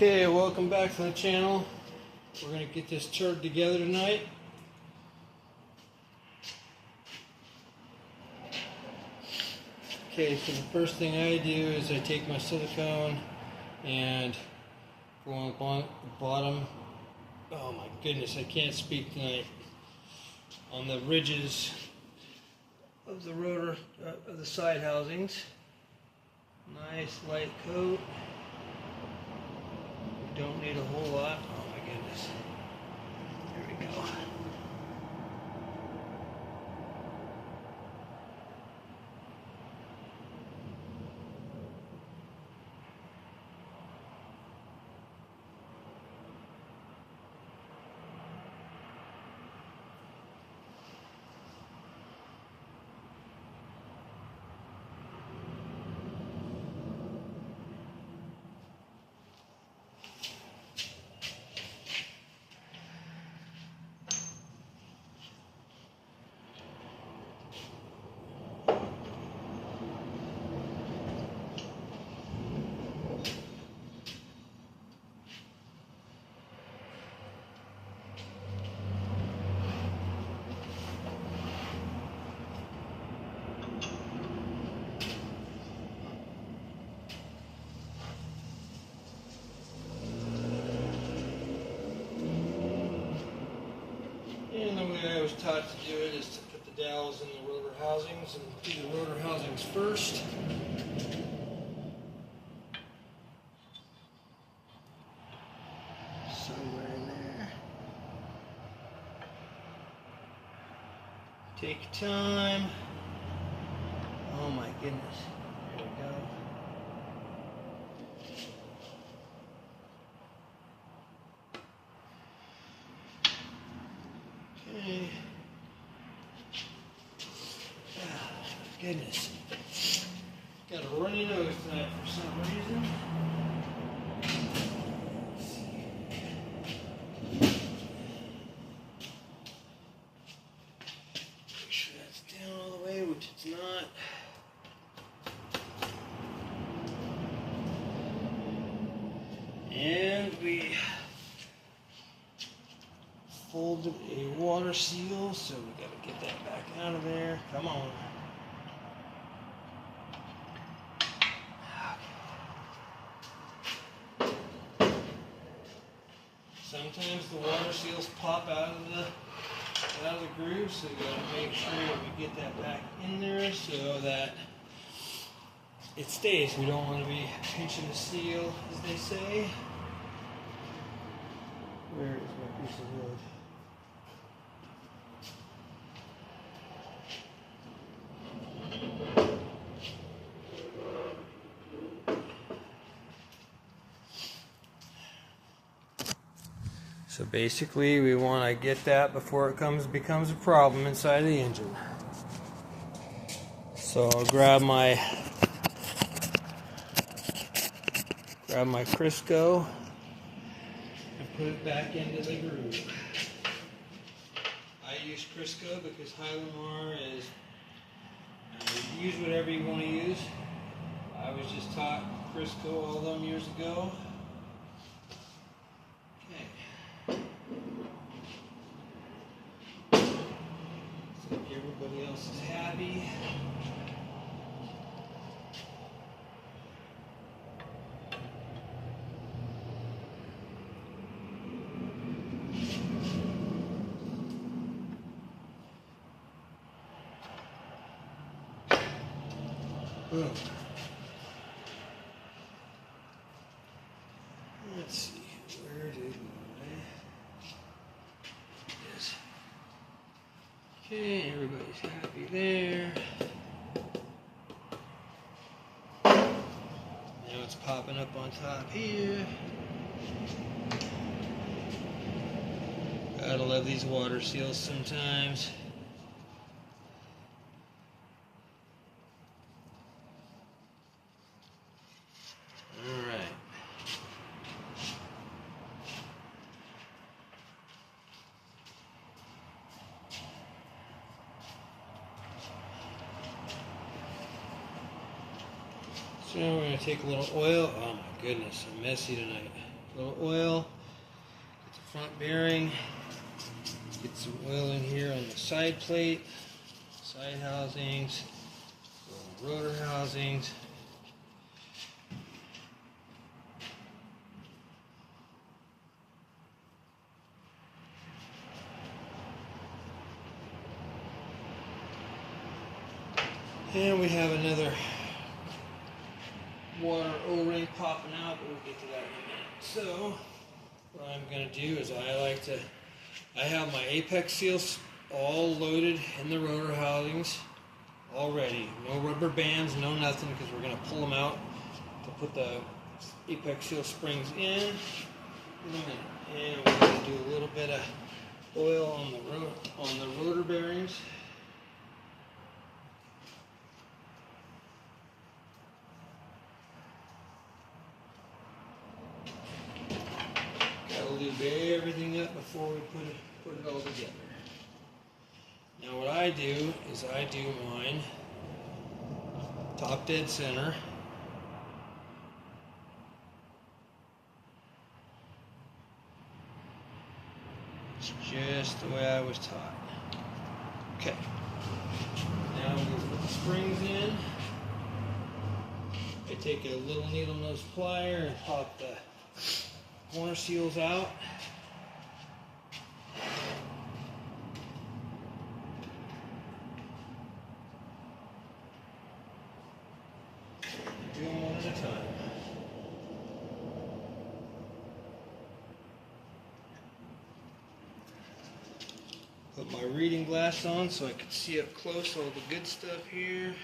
Okay, welcome back to the channel. We're going to get this turd together tonight. Okay, so the first thing I do is I take my silicone and go on the bottom. Oh my goodness, I can't speak tonight. On the ridges of the rotor, of the side housings. Nice light coat. Don't need a whole lot. Oh my goodness. There we go. And the way I was taught to do it is to put the dowels in the rotor housings and do the rotor housings first. Somewhere in there. Take your time. Oh my goodness. There we go. Okay. Ah, goodness. Got a runny nose tonight for some reason. Make sure that's down all the way, which it's not. And we folded a water seal, so we gotta get that back out of there. Come on. Sometimes the water seals pop out of the groove, so you gotta make sure we get that back in there so that it stays. We don't want to be pinching the seal, as they say. Where is my piece of wood? So basically we want to get that before it becomes a problem inside the engine. So I'll grab my Crisco and put it back into the groove. I use Crisco because Hylamar is, use whatever you want to use. I was just taught Crisco all them years ago. Everybody else is happy. Boom. Let's see, where did yes. Okay, everybody's happy there. Now it's popping up on top here. Gotta love these water seals sometimes. Alright. So we're going to take a little oil. Oh my goodness, I'm messy tonight. A little oil. Get the front bearing. Get some oil in here on the side plate, side housings, little rotor housings. And we have another water O-ring popping out, but we'll get to that in a minute. So, what I'm going to do is I have my apex seals all loaded in the rotor housings already. No rubber bands, no nothing, because we're going to pull them out to put the apex seal springs in a minute. And we're going to do a little bit of oil on the rotor bearings. Lube everything up before we put it all together. Now what I do is I do mine top dead center. It's just the way I was taught. Okay. Now we put the springs in. I take a little needle nose plier and pop the corner seals out. Do them one at a time. Put my reading glass on so I can see up close all the good stuff here.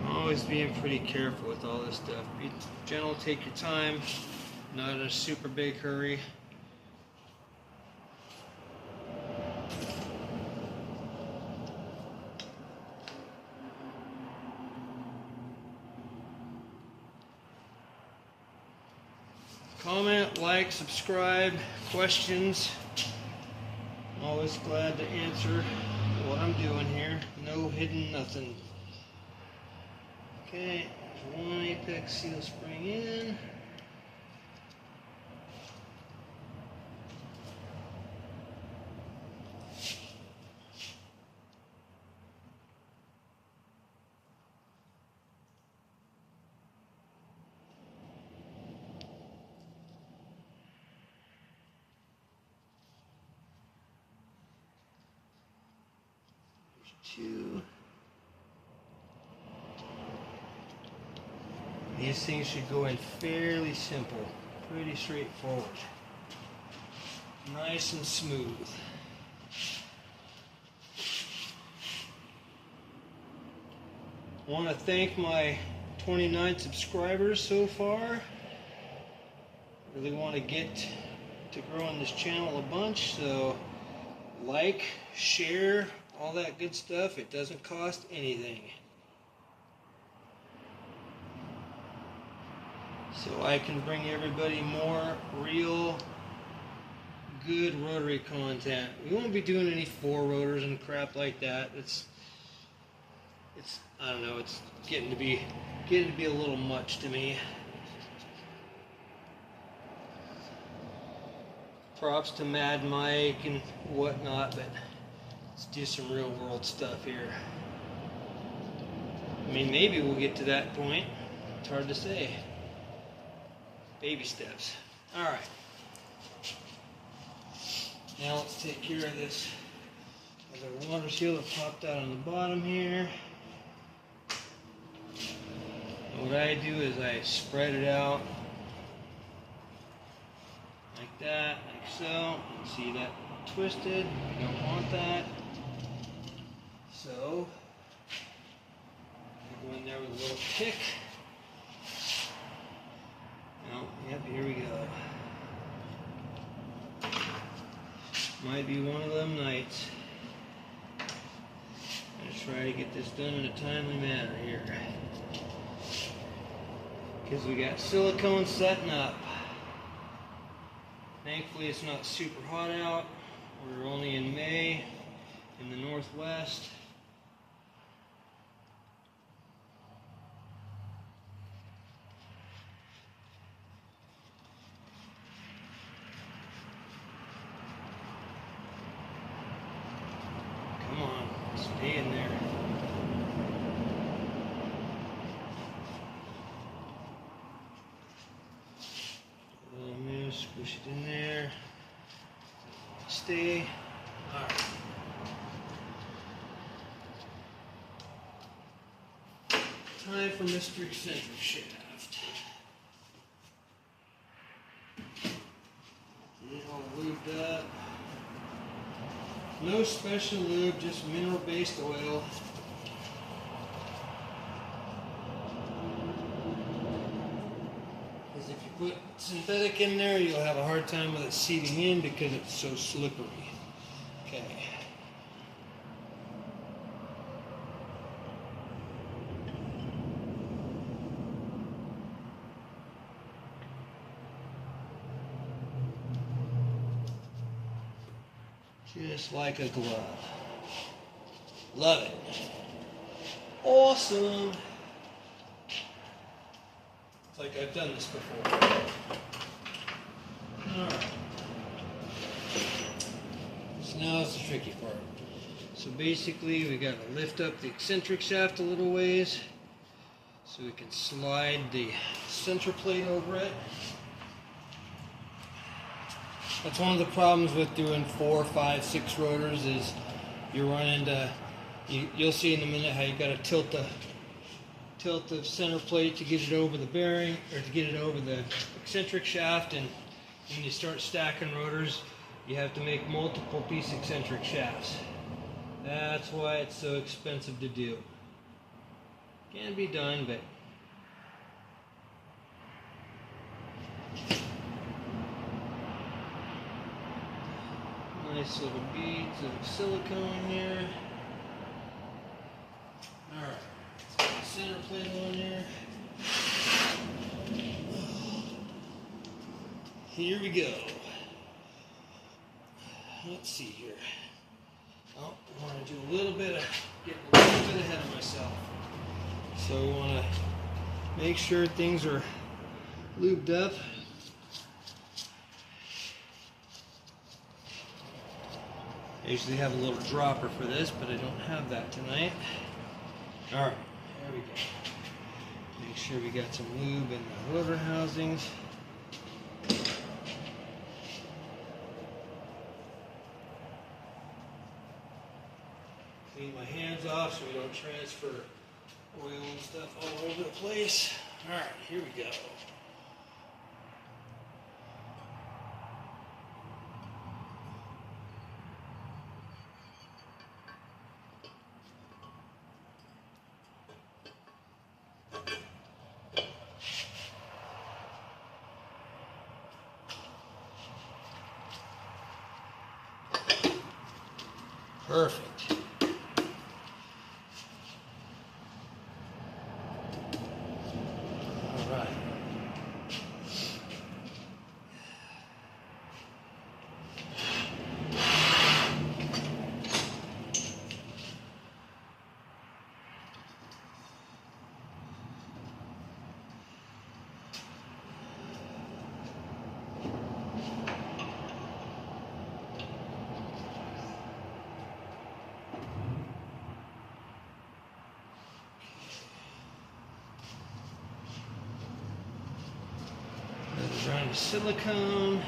Always being pretty careful with all this stuff. Be gentle, take your time, not in a super big hurry. Comment, like, subscribe, questions. I'm always glad to answer what I'm doing here. No hidden nothing. Okay, there's one apex seal spring in. There's two. These things should go in fairly simple, pretty straightforward, nice and smooth. I want to thank my 29 subscribers so far. Really want to get to growing this channel a bunch, so like, share, all that good stuff. It doesn't cost anything. So I can bring everybody more real, good rotary content. We won't be doing any 4 rotors and crap like that. It's I don't know. It's getting to be a little much to me. Props to Mad Mike and whatnot, but let's do some real world stuff here. I mean, maybe we'll get to that point. It's hard to say. Baby steps. Alright. Now let's take care of this other water seal that popped out on the bottom here. And what I do is I spread it out like that, like so. See that twisted? I don't want that. So I go in there with a little pick. Oh, yep, here we go. Might be one of them nights. I'm gonna try to get this done in a timely manner here. Because we got silicone setting up. Thankfully it's not super hot out. We're only in May in the Northwest. Come on, stay in there. A little move, squish it in there. Stay. Alright. Time for Mr. Eccentric Shaft. Get it all lubed up. No special lube, just mineral-based oil. Because if you put synthetic in there, you'll have a hard time with it seeping in because it's so slippery. Okay. Just like a glove. Love it. Awesome. It's like I've done this before. Alright. So now it's the tricky part. So basically we got to lift up the eccentric shaft a little ways so we can slide the center plate over it. That's one of the problems with doing 4, 5, 6 rotors is you run into, you'll see in a minute how you got to tilt the center plate to get it over the bearing or to get it over the eccentric shaft, and when you start stacking rotors you have to make multiple piece eccentric shafts. That's why it's so expensive to do. Can be done, but nice little beads of silicone here. Alright, let's get the center plate on there. Here we go. Let's see here. Oh, I want to do a little bit of, get a little bit ahead of myself. So we want to make sure things are lubed up. I usually have a little dropper for this, but I don't have that tonight. Alright, there we go. Make sure we got some lube in the rotor housings. Clean my hands off so we don't transfer oil and stuff all over the place. Alright, here we go. Perfect. All right. Around the silicone.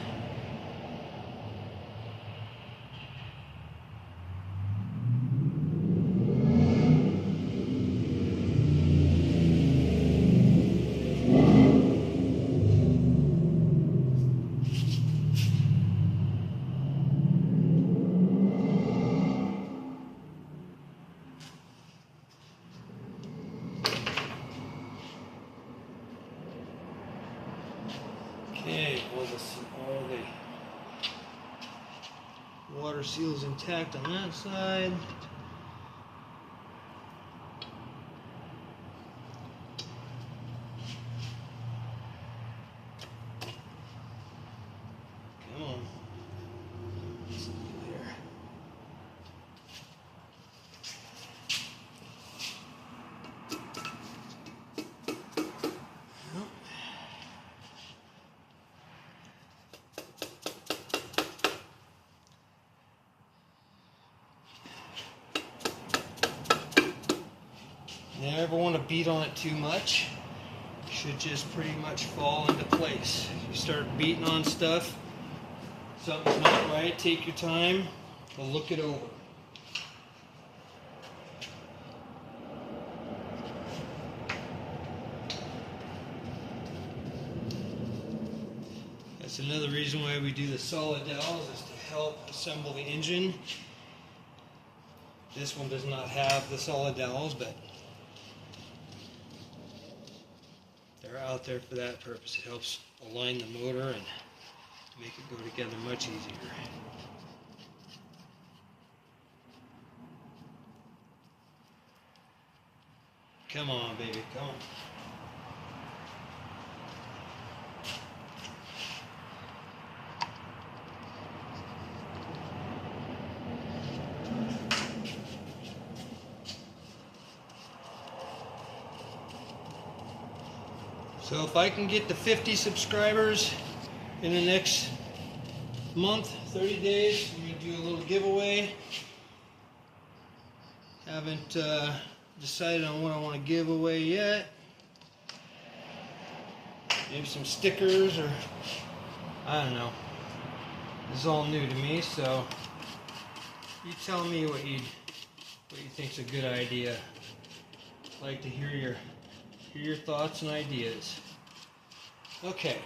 Okay, all Water seal is intact on that side. Come on. Let's look here. Never want to beat on it too much. It should just pretty much fall into place. If you start beating on stuff, something's not right, take your time, and look it over. That's another reason why we do the solid dowels, is to help assemble the engine. This one does not have the solid dowels, but they're out there for that purpose. It helps align the motor and make it go together much easier. Come on, baby, come on. So if I can get to 50 subscribers in the next month, 30 days, I'm going to do a little giveaway. Haven't decided on what I want to give away yet. Maybe some stickers, or I don't know. This is all new to me, so you tell me what you think's a good idea. I'd like to hear your thoughts and ideas. Okay.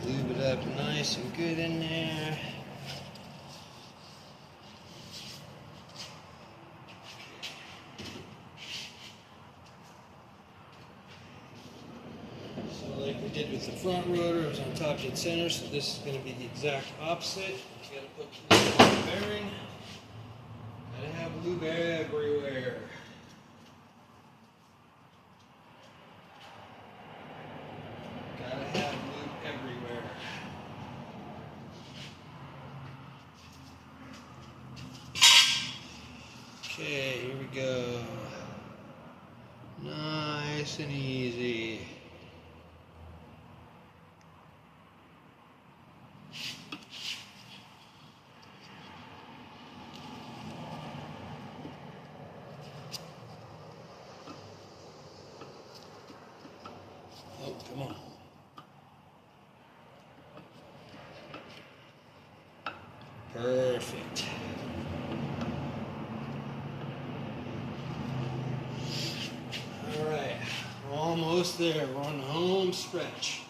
Lube it up nice and good in there. Like we did with the front rotor, it was on top dead center, so this is going to be the exact opposite. You got to put lube on the bearing. Gotta have lube everywhere. Gotta have lube everywhere. Okay, here we go. Nice and easy. Oh, come on. Perfect. All right, we're almost there. We're on the home stretch.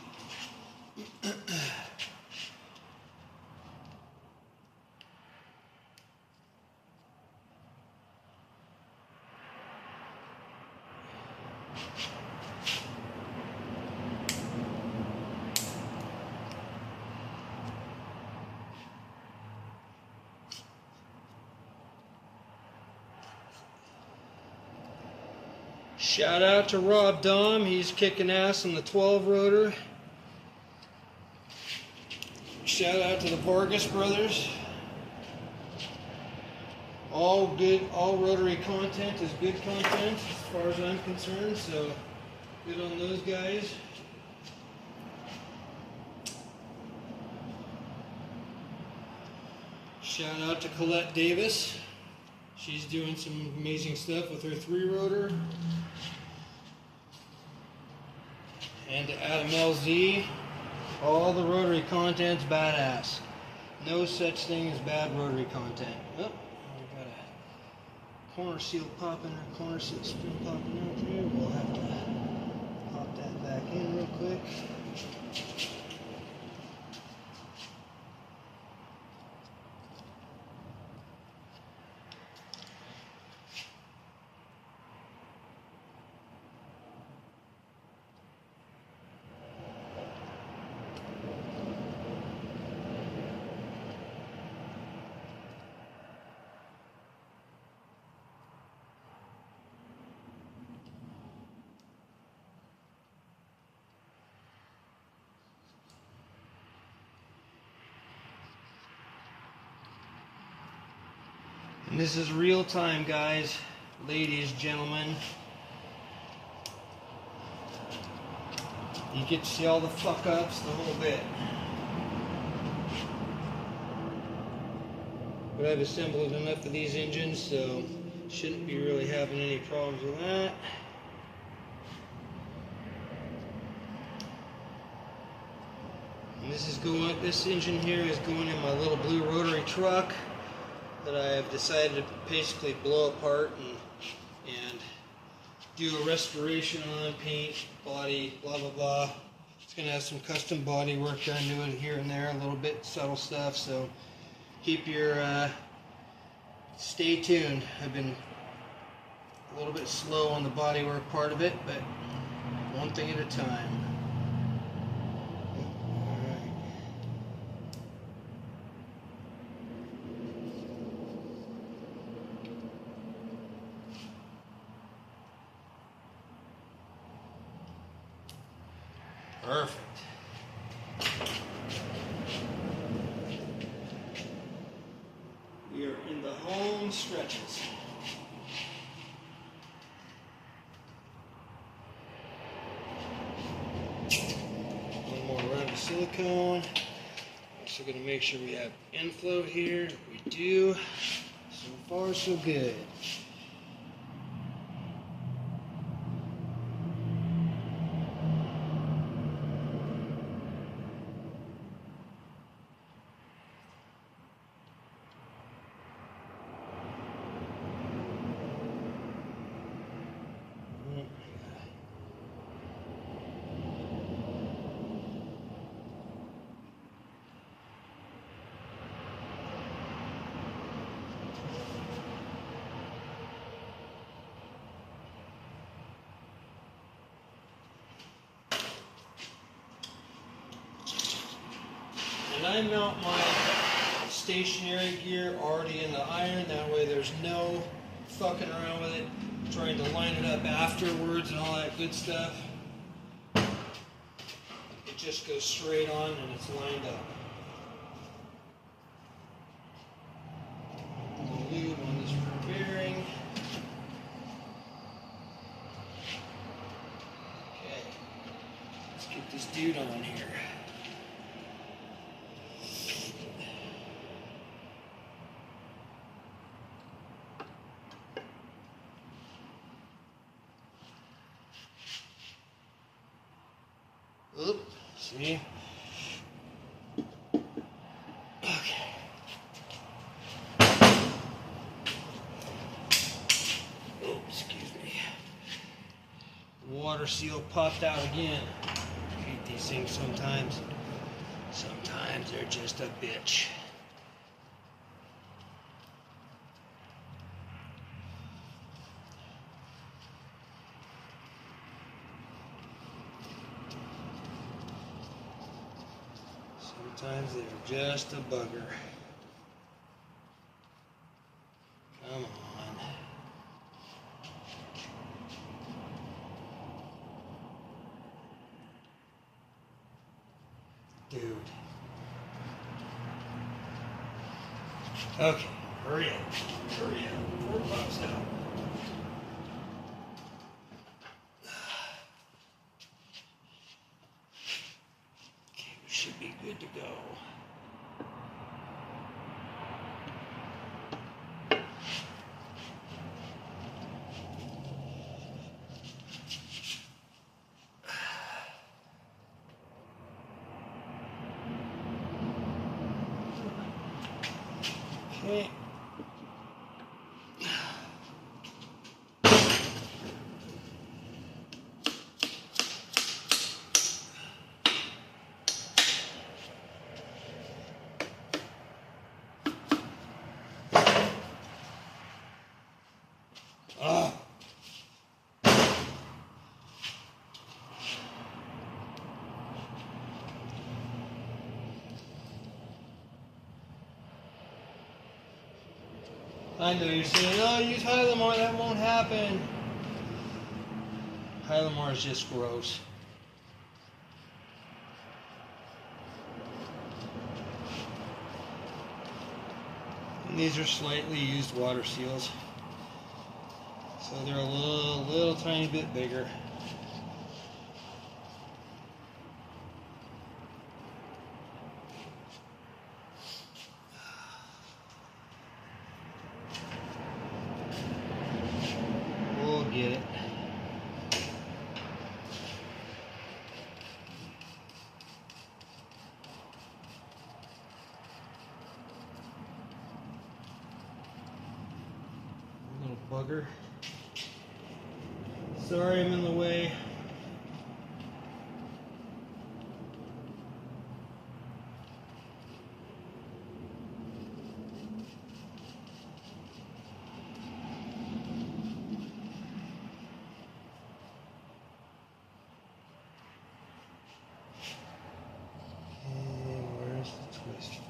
Shout out to Rob Dahm, he's kicking ass on the 12 rotor. Shout out to the Vargas brothers. All good, all rotary content is good content as far as I'm concerned, so good on those guys. Shout out to Colette Davis. She's doing some amazing stuff with her 3-rotor. And to Adam LZ, all the rotary content's badass. No such thing as bad rotary content. Oh, we've got a corner seal popping, or corner seal spring popping out there. We'll have to pop that back in real quick. This is real time, guys, ladies, gentlemen. You get to see all the fuck ups, the whole bit. But I've assembled enough of these engines, so shouldn't be really having any problems with that. And this engine here is going in my little blue rotary truck that I have decided to basically blow apart and do a restoration on, paint, body, blah blah blah. It's going to have some custom body work done to it here and there, a little bit subtle stuff, so keep your stay tuned. I've been a little bit slow on the body work part of it, but one thing at a time. Perfect. We are in the home stretches. One more round of silicone. Also going to make sure we have inflow here. We do. So far, so good. And I mount my stationary gear already in the iron, that way there's no fucking around with it, trying to line it up afterwards and all that good stuff. It just goes straight on and it's lined up. A little lube on this rear bearing. Okay, let's get this dude on here. Oop, see? Okay. Oh, excuse me. Water seal popped out again. I hate these things sometimes. Sometimes they're just a bitch. Sometimes they're just a bugger. Come on. Dude. Okay, hurry up. Hurry up. 4 bucks out. Okay, we should be good to go. Okay. I know you're saying, oh, use Hylamar, that won't happen. Hylamar is just gross. These are slightly used water seals, so they're a little tiny bit bigger. We'll get it. Little bugger. Sorry I'm in the way. Okay, where's the twist from?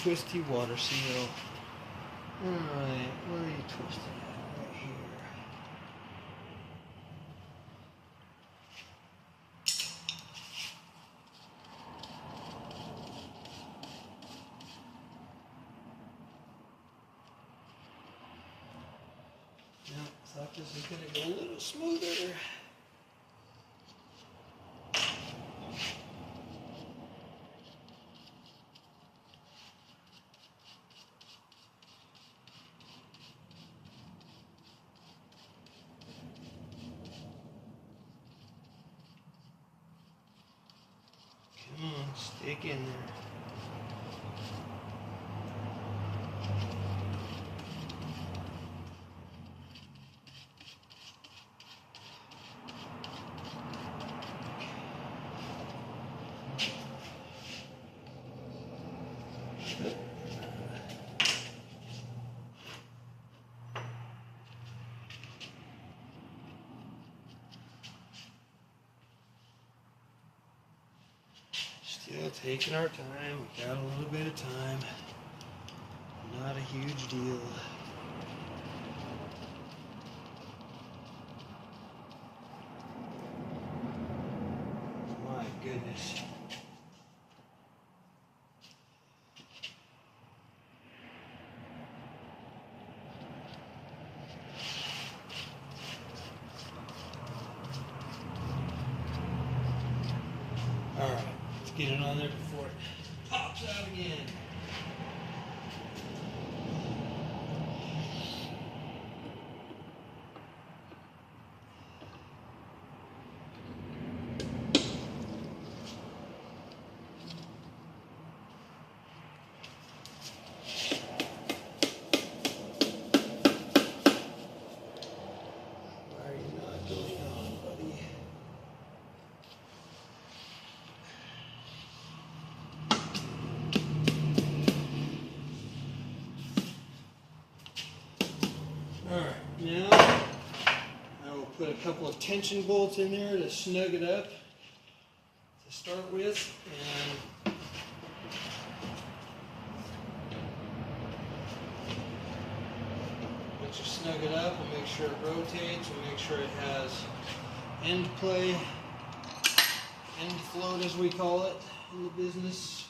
Twisty water seal. Alright, where are you twisting at? Right here. Now, thought this was going to go a little smoother. Come on, stick in there. Still taking our time. We got a little bit of time. Not a huge deal. My goodness. All right, let's get it on there before it pops out again. Why are you not going on, buddy? Alright, now I will put a couple of tension bolts in there to snug it up to start with, and once you snug it up, we'll make sure it rotates, we'll make sure it has end play, end float as we call it in the business.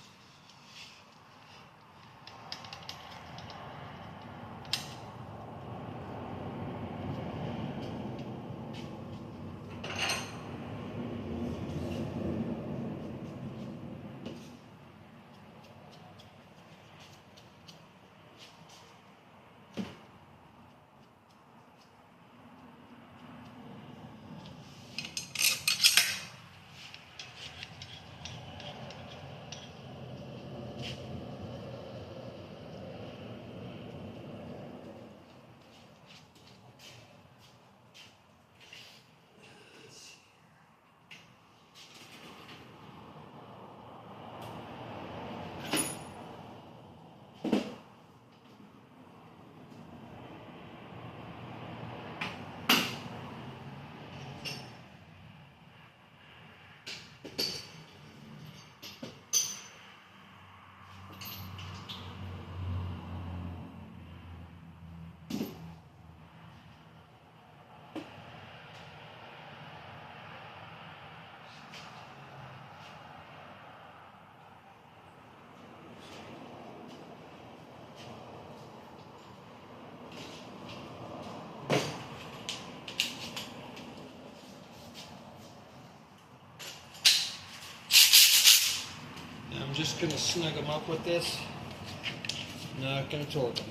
I'm just going to snug them up with this. Not going to torque them.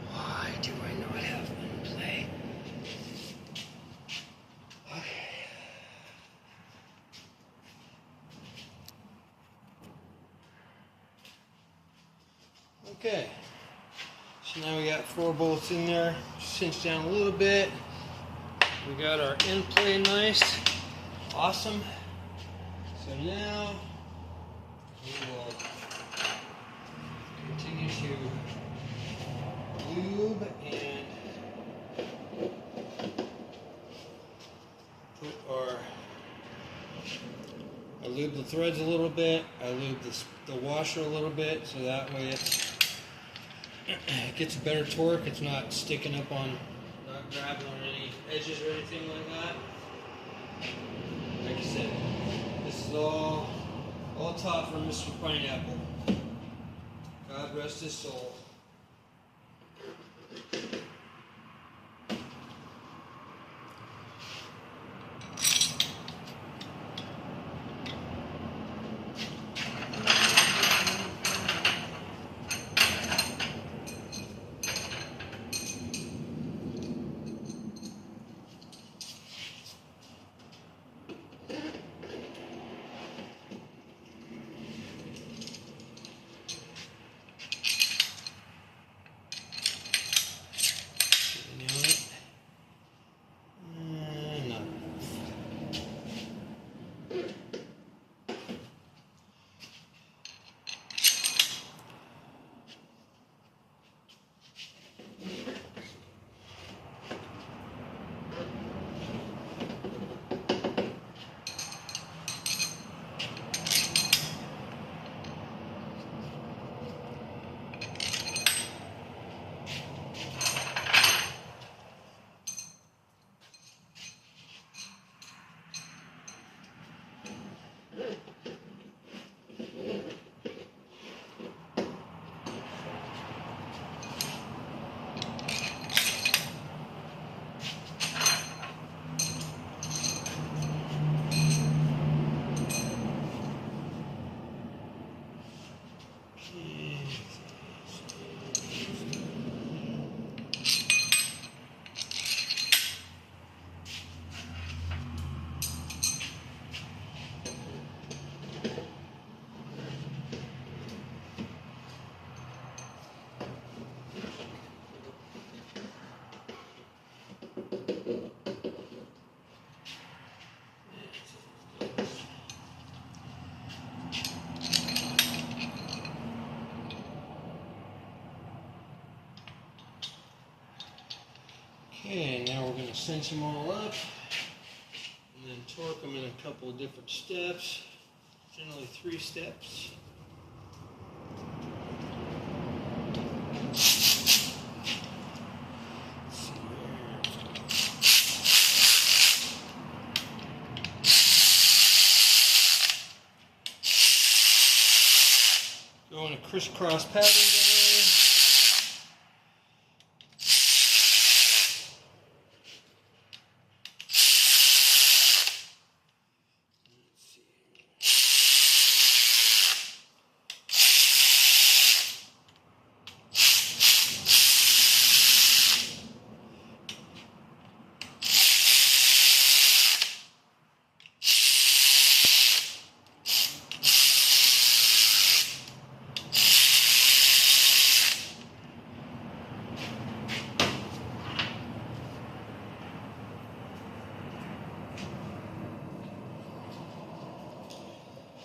Why do I not have one in play? Okay, so now we got 4 bolts in there, cinched down a little bit. We got our end play nice, awesome. So now we will continue to lube and put our, I lube the threads a little bit, I lube the washer a little bit, so that way it gets a better torque. It's not sticking up on, not grabbing on any edges or anything like that. Like I said, this is all taught from Mr. Pineapple. God rest his soul. Okay, now we're going to cinch them all up and then torque them in a couple of different steps, generally 3 steps. Go in a crisscross pattern.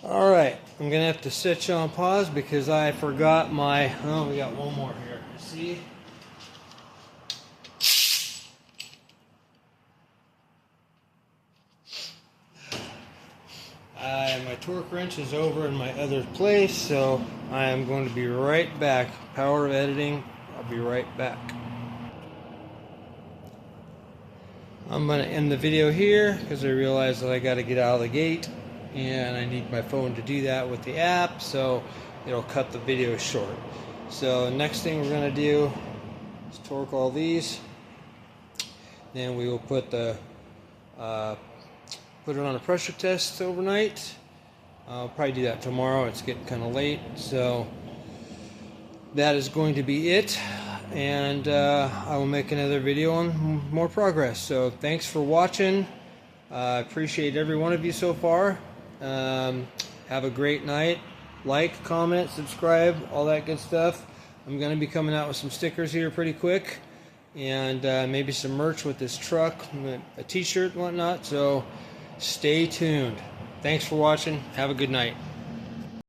Alright, I'm going to have to set you on pause because I forgot my, oh, we got one more here. See? My torque wrench is over in my other place, so I am going to be right back. Power of editing, I'll be right back. I'm going to end the video here because I realized that I got to get out of the gate and I need my phone to do that with the app, so it'll cut the video short. So next thing we're going to do is torque all these. Then we will put the put it on a pressure test overnight. I'll probably do that tomorrow. It's getting kind of late, so that is going to be it. And I will make another video on more progress. So thanks for watching. I appreciate every one of you so far. Have a great night. Like, comment, subscribe, all that good stuff. I'm going to be coming out with some stickers here pretty quick, and maybe some merch with this truck, a t-shirt and whatnot. So stay tuned. Thanks for watching. Have a good night.